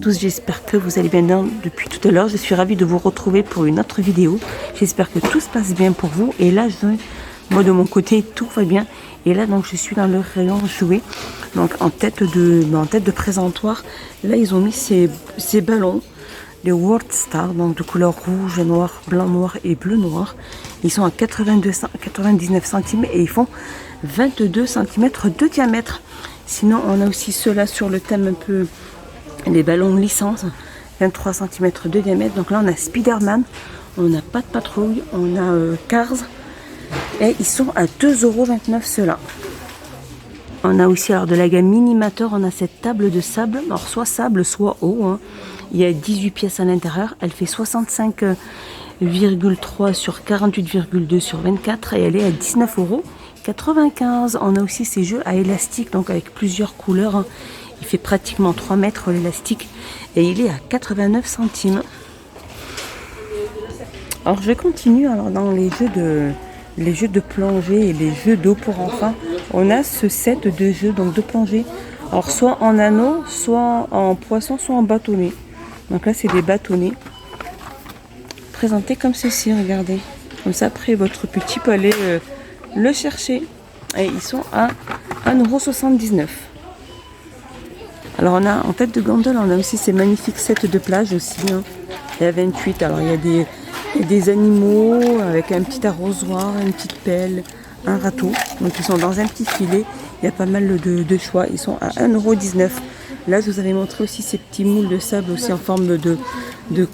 Tous, j'espère que vous allez bien depuis tout à l'heure. Je suis ravie de vous retrouver pour une autre vidéo. J'espère que tout se passe bien pour vous. Et là, moi de mon côté, tout va bien. Et là, donc, je suis dans le rayon jouets. Donc, en tête de présentoir, là, ils ont mis ces ballons, les World Star, donc de couleur rouge, noir, blanc, noir et bleu noir. Ils sont à 99 centimes et ils font 22 cm de diamètre. Sinon, on a aussi ceux-là sur le thème un peu les ballons licence, 23 cm de diamètre. Donc là, on a Spider-Man, on a Pas de Patrouille, on a Cars. Et ils sont à 2,29 € ceux-là. On a aussi alors de la gamme Minimateur, on a cette table de sable, alors soit sable, soit eau. Hein. Il y a 18 pièces à l'intérieur, elle fait 65,3 sur 48,2 sur 24 et elle est à 19,95 €. On a aussi ces jeux à élastique, donc avec plusieurs couleurs. Hein. Il fait pratiquement 3 mètres l'élastique et il est à 89 centimes. Alors je continue alors dans les jeux de plongée et les jeux d'eau pour enfants. On a ce set de jeux donc de plongée. Alors soit en anneau, soit en poisson, soit en bâtonnet. Donc là c'est des bâtonnets présentés comme ceci, regardez. Comme ça après votre petit peut aller le chercher. Et ils sont à 1,79 €. Alors on a en tête de gondole, on a aussi ces magnifiques sets de plage aussi. Hein. Il y a 28, alors il y a des animaux avec un petit arrosoir, une petite pelle, un râteau. Donc ils sont dans un petit filet, il y a pas mal de choix, ils sont à 1,19 €. Là je vous avais montré aussi ces petits moules de sable aussi en forme de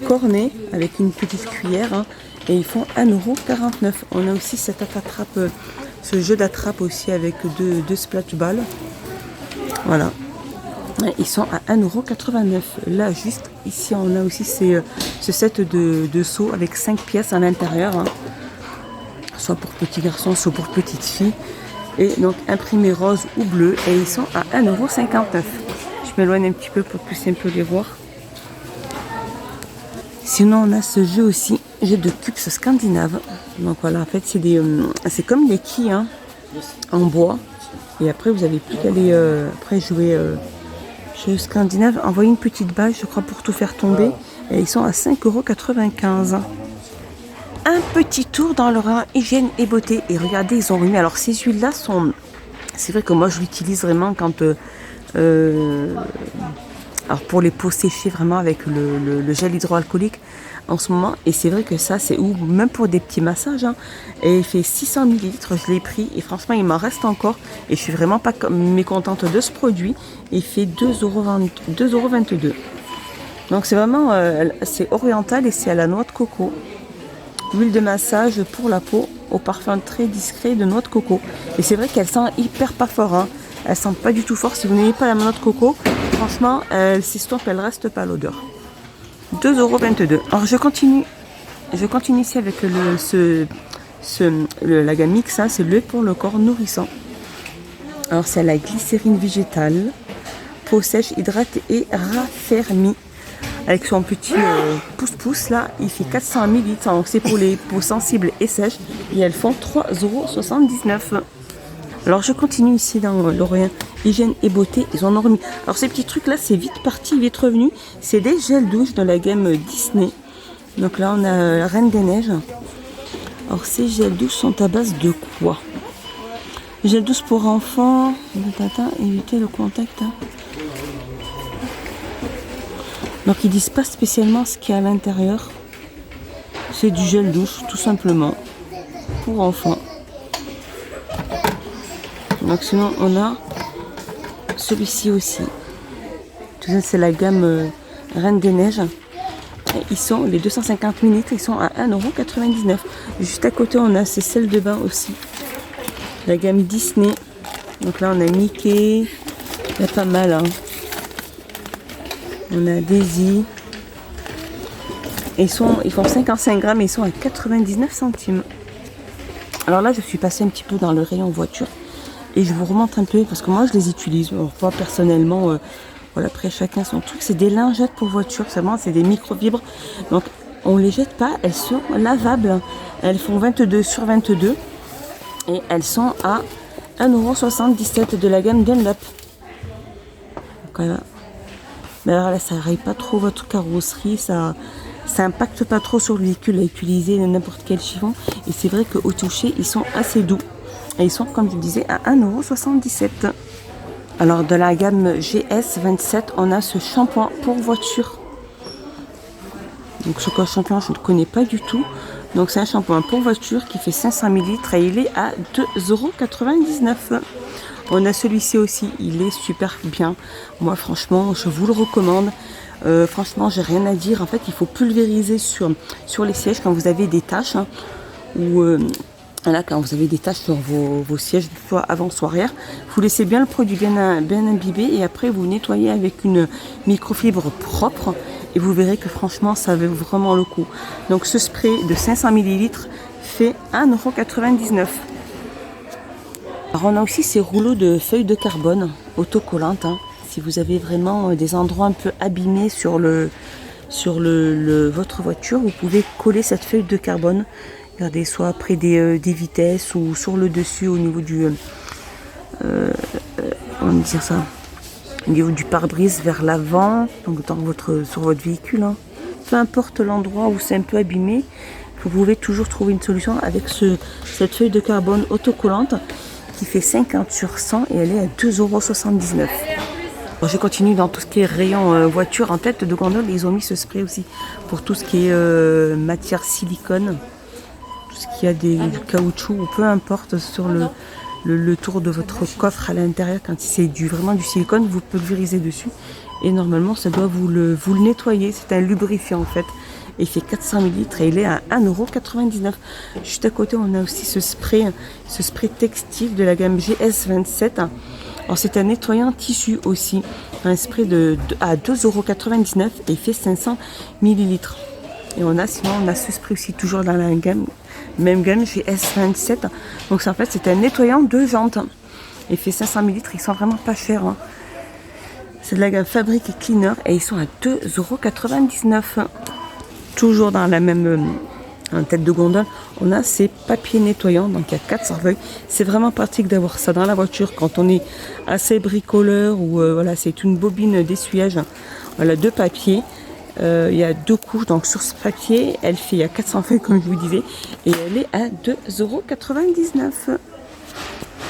cornet avec une petite cuillère. Hein, et ils font 1,49 €. On a aussi cette attrape, ce jeu d'attrape aussi avec deux splash balles. Voilà. Ils sont à 1,89 €. Là, juste ici, on a aussi ce set de seaux avec 5 pièces à l'intérieur. Hein. Soit pour petits garçons, soit pour petites filles. Et donc, imprimés rose ou bleu. Et ils sont à 1,59 €. Je m'éloigne un petit peu pour plus un peu les voir. Sinon, on a ce jeu aussi, jeu de cubes scandinave. Donc voilà, en fait, c'est comme des quilles hein, en bois. Et après, vous n'avez plus qu'à aller après jouer... Jeux scandinave, envoyez une petite balle, je crois, pour tout faire tomber. Et ils sont à 5,95 €. Un petit tour dans le rayon hygiène et beauté. Et regardez, ils ont remis. Alors, ces huiles-là sont... C'est vrai que moi, je l'utilise vraiment quand... alors, pour les peaux séchées, vraiment, avec le gel hydroalcoolique en ce moment. Et c'est vrai que ça, c'est... Ou même pour des petits massages. Hein. Et il fait 600 ml. Je l'ai pris. Et franchement, il m'en reste encore. Et je suis vraiment pas mécontente de ce produit. Il fait 2,22 €. Donc c'est vraiment, c'est oriental et c'est à la noix de coco. Huile de massage pour la peau au parfum très discret de noix de coco. Et c'est vrai qu'elle sent hyper pas fort. Hein. Elle sent pas du tout fort. Si vous n'avez pas la noix de coco, franchement, elle s'estompe, elle reste pas l'odeur. 2,22 €. Alors je continue ici avec la gamme mix. Hein, c'est le lait pour le corps nourrissant. Alors c'est la glycérine végétale. Peau sèche, hydratée et raffermie. Avec son petit pouce-pouce là, il fait 400 ml. Donc c'est pour les peaux sensibles et sèches. Et elles font 3,79 €. Alors je continue ici dans l'Orient hygiène et beauté. Ils en ont remis. Alors ces petits trucs là, c'est vite parti, vite revenu. C'est des gels douche de la gamme Disney. Donc là on a la Reine des Neiges. Alors ces gels douche sont à base de quoi? Gel douce pour enfants. Éviter le contact. Hein. Donc ils disent pas spécialement ce qu'il y a à l'intérieur. C'est du gel douche tout simplement pour enfants. Donc sinon on a celui-ci aussi. Tout ça c'est la gamme Reine des Neiges. Et ils sont les 250 ml, ils sont à 1,99 €. Juste à côté on a ces sels de bain aussi. La gamme Disney. Donc là on a Mickey. Il y a pas mal hein. On a Daisy. Et ils font 55 grammes et ils sont à 99 centimes. Alors là, je suis passée un petit peu dans le rayon voiture. Et je vous remonte un peu parce que moi, je les utilise. Alors, pas personnellement. Voilà, après, chacun son truc. C'est des lingettes pour voiture. Seulement, c'est des microfibres. Donc, on ne les jette pas. Elles sont lavables. Elles font 22 sur 22. Et elles sont à 1,77 € de la gamme Dunlop. Donc, voilà. Mais alors là, ça raye pas trop votre carrosserie, ça impacte pas trop sur le véhicule à utiliser n'importe quel chiffon. Et c'est vrai qu'au toucher, ils sont assez doux. Et ils sont, comme je disais, à 1,77 €. Alors, de la gamme GS27, on a ce shampoing pour voiture. Donc, ce shampoing, je ne connais pas du tout. Donc, c'est un shampoing pour voiture qui fait 500 ml et il est à 2,99 €. On a celui-ci aussi, il est super bien. Moi, franchement, je vous le recommande. Franchement, j'ai rien à dire. En fait, il faut pulvériser sur les sièges quand vous avez des taches. Hein, ou là, quand vous avez des taches sur vos sièges, soit avant, soit arrière. Vous laissez bien le produit bien imbibé et après, vous nettoyez avec une microfibre propre. Et vous verrez que franchement, ça vaut vraiment le coup. Donc, ce spray de 500 ml fait 1,99 €. Alors on a aussi ces rouleaux de feuilles de carbone autocollantes. Hein. Si vous avez vraiment des endroits un peu abîmés sur votre voiture, vous pouvez coller cette feuille de carbone. Regardez, soit près des vitesses ou sur le dessus au niveau du au niveau du pare-brise vers l'avant, donc sur votre véhicule. Hein. Peu importe l'endroit où c'est un peu abîmé, vous pouvez toujours trouver une solution avec cette feuille de carbone autocollante qui fait 50 sur 100 et elle est à 2,79 €. Je continue dans tout ce qui est rayon voiture. En tête de gondole, ils ont mis ce spray aussi pour tout ce qui est matière silicone, tout ce qui a du caoutchouc ou peu importe sur le tour de votre coffre à l'intérieur. Quand c'est vraiment du silicone, vous pulvérisez dessus et normalement ça doit vous le nettoyer. C'est un lubrifiant en fait. Il fait 400 ml et il est à 1,99 €. Juste à côté, on a aussi ce spray textile de la gamme GS27. Alors, c'est un nettoyant tissu aussi. Un spray à 2,99 € et il fait 500 ml. Et sinon, on a ce spray aussi, toujours dans la même gamme GS27. Donc, en fait, c'est un nettoyant de jantes. Il fait 500 ml. Ils sont vraiment pas chers. Hein. C'est de la gamme Fabric Cleaner et ils sont à 2,99 €. Toujours dans la même en tête de gondole, on a ces papiers nettoyants, donc il y a 400 feuilles. C'est vraiment pratique d'avoir ça dans la voiture quand on est assez bricoleur ou voilà, c'est une bobine d'essuyage. Voilà, 2 papiers. Il y a 2 couches, donc sur ce papier, il y a 400 feuilles comme je vous disais, et elle est à 2,99 €.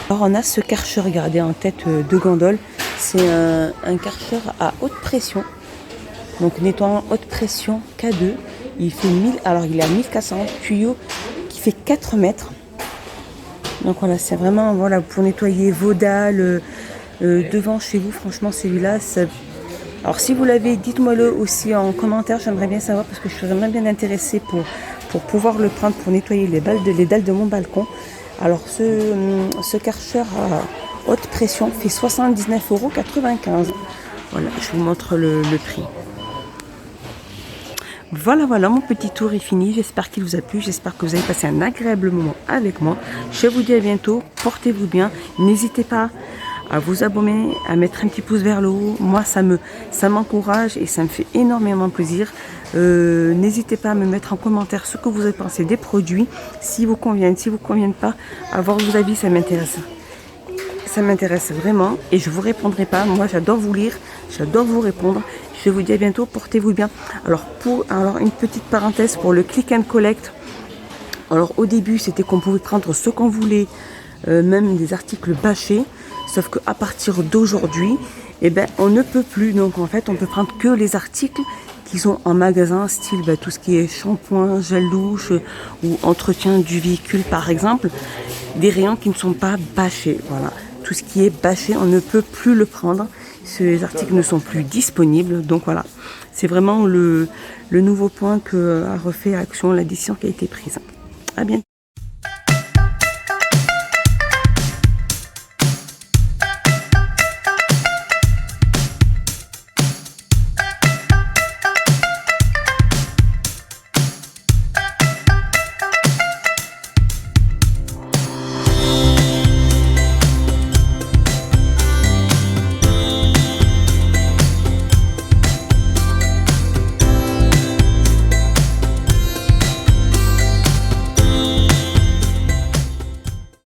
Alors on a ce Karcher, regardez, en tête de gondole. C'est un Karcher à haute pression. Donc nettoyant haute pression K2, il fait il est à 1400 tuyaux qui fait 4 mètres. Donc voilà, c'est vraiment pour nettoyer vos dalles devant chez vous. Franchement, celui-là, alors si vous l'avez, dites-moi-le aussi en commentaire, j'aimerais bien savoir parce que je suis vraiment bien intéressée pour pouvoir le prendre pour nettoyer les dalles de mon balcon. Alors ce Karcher à haute pression fait 79,95 €. Voilà, je vous montre le prix. Voilà, mon petit tour est fini. J'espère qu'il vous a plu. J'espère que vous avez passé un agréable moment avec moi. Je vous dis à bientôt. Portez-vous bien. N'hésitez pas à vous abonner, à mettre un petit pouce vers le haut. Moi, ça m'encourage et ça me fait énormément plaisir. N'hésitez pas à me mettre en commentaire ce que vous avez pensé des produits. Si vous conviennent, si vous conviennent pas. Avoir vos avis, ça m'intéresse. Ça m'intéresse vraiment et je vous répondrai pas. Moi, j'adore vous lire. J'adore vous répondre. Je vous dis à bientôt, portez-vous bien. Alors une petite parenthèse pour le click and collect. Alors au début, c'était qu'on pouvait prendre ce qu'on voulait, même des articles bâchés. Sauf qu'à partir d'aujourd'hui, on ne peut plus. Donc en fait, on peut prendre que les articles qui sont en magasin, style tout ce qui est shampoing, gel douche ou entretien du véhicule par exemple. Des rayons qui ne sont pas bâchés. Voilà. Tout ce qui est bâché, on ne peut plus le prendre. Ces articles ne sont plus disponibles. Donc voilà, c'est vraiment le nouveau point que a refait Action, la décision qui a été prise. À bientôt.